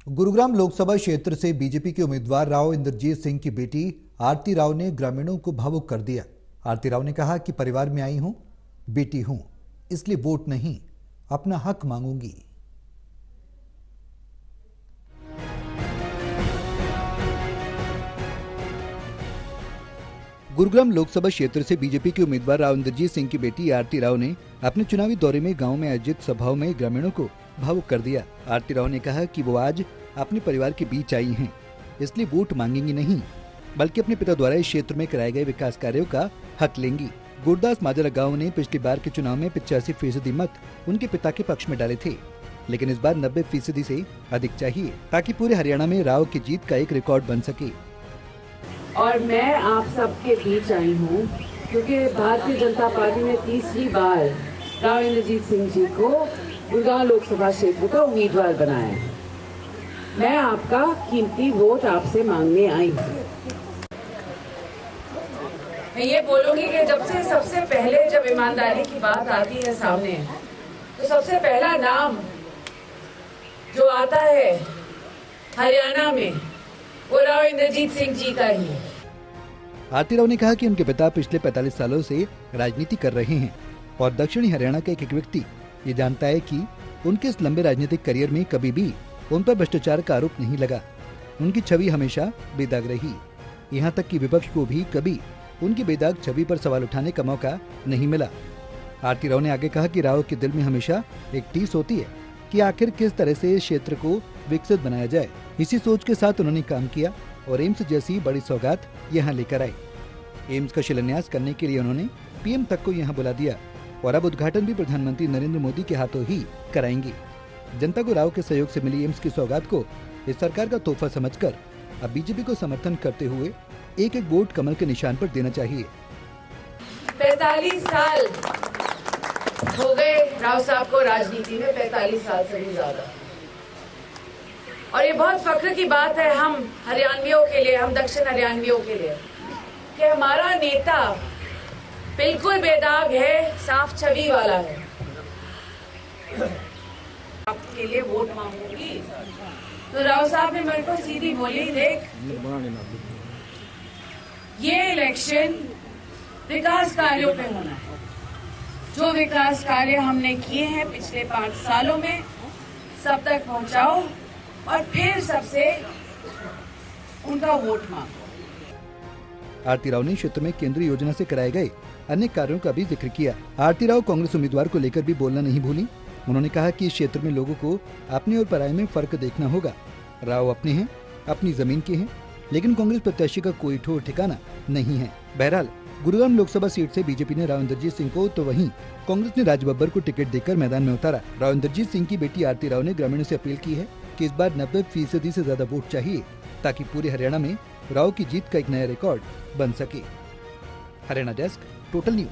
गुरुग्राम लोकसभा क्षेत्र से बीजेपी के उम्मीदवार राव इंद्रजीत सिंह की बेटी आरती राव ने ग्रामीणों को भावुक कर दिया। आरती राव ने कहा कि परिवार में आई हूं, बेटी हूं, इसलिए वोट नहीं, अपना हक मांगूंगी। गुरुग्राम लोकसभा क्षेत्र से बीजेपी के उम्मीदवार राव इंद्रजीत सिंह की बेटी आरती राव ने अपने चुनावी दौरे में गांव में आयोजित सभाओं में ग्रामीणों को भावुक कर दिया। आरती राव ने कहा कि वो आज अपने परिवार के बीच आई हैं, इसलिए वोट मांगेंगी नहीं, बल्कि अपने पिता द्वारा इस क्षेत्र में कराए गए विकास कार्यों का हक लेंगी। गुरदास माजरा गांव ने पिछली बार के चुनाव में 85% मत उनके पिता के पक्ष में डाले थे, लेकिन इस बार 90% से अधिक चाहिए ताकि पूरे हरियाणा में राव की जीत का एक रिकॉर्ड बन सके। और मैं आप सबके बीच आई हूँ क्योंकि भारतीय जनता पार्टी ने तीसरी बार राव इंद्रजीत सिंह जी को गुरुग्राम लोकसभा क्षेत्र का उम्मीदवार बनाया है। मैं आपका कीमती वोट आपसे मांगने आई हूँ। मैं ये बोलूंगी कि सबसे पहले जब ईमानदारी की बात आती है सामने, तो सबसे पहला नाम जो आता है हरियाणा में वो राव इंद्रजीत सिंह जी का ही है। आरती राव ने कहा कि उनके पिता पिछले 45 सालों से राजनीति कर रहे हैं और दक्षिणी हरियाणा का एक व्यक्ति ये जानता है कि उनके इस लंबे राजनीतिक करियर में कभी भी उन पर भ्रष्टाचार का आरोप नहीं लगा। उनकी छवि हमेशा बेदाग रही, यहाँ तक कि विपक्ष को भी कभी उनकी बेदाग छवि पर सवाल उठाने का मौका नहीं मिला। आरती राव ने आगे कहा कि राव के दिल में हमेशा एक टीस होती है कि आखिर किस तरह से इस क्षेत्र को विकसित बनाया जाए। इसी सोच के साथ उन्होंने काम किया और एम्स जैसी बड़ी सौगात यहाँ लेकर आए। एम्स का शिलान्यास करने के लिए उन्होंने पीएम तक को यहाँ बुला दिया और अब उद्घाटन भी प्रधानमंत्री नरेंद्र मोदी के हाथों ही कराएंगे। जनता को राव के सहयोग से मिली एम्स की सौगात को इस सरकार का तोहफा समझकर अब बीजेपी को समर्थन करते हुए एक एक वोट कमल के निशान पर देना चाहिए। 45 साल हो गए राव साहब को राजनीति में, 45 साल से भी ज्यादा। और ये बहुत फख्र की बात है हम हरियाणवियों के लिए, हम दक्षिण हरियाणवियों के लिए, कि हमारा नेता बिल्कुल बेदाग है, साफ छवि वाला है। आपके लिए वोट मांगूंगी तो राव साहब ने मेरे को सीधी बोली, देख ये इलेक्शन विकास कार्यों पे होना है। जो विकास कार्य हमने किए हैं पिछले 5 सालों में सब तक पहुंचाओ और फिर सबसे उनका वोट मांगो। आरती राव ने क्षेत्र में केंद्रीय योजना से कराए गए अन्य कार्यों का भी जिक्र किया। आरती राव कांग्रेस उम्मीदवार को लेकर भी बोलना नहीं भूली। उन्होंने कहा कि इस क्षेत्र में लोगों को अपने और पराये में फर्क देखना होगा। राव अपने हैं, अपनी जमीन के हैं, लेकिन कांग्रेस प्रत्याशी का कोई ठोर ठिकाना नहीं है। बहरहाल गुरुग्राम लोकसभा सीट से बीजेपी ने राव इंद्रजीत सिंह को, तो वहीं कांग्रेस ने राज बब्बर को टिकट देकर मैदान में उतारा। राव इंद्रजीत सिंह की बेटी आरती राव ने ग्रामीणों से अपील की है कि इस बार 90% से ज्यादा वोट चाहिए ताकि पूरे हरियाणा में राव की जीत का एक नया रिकॉर्ड बन सके। Haryana desk, total news.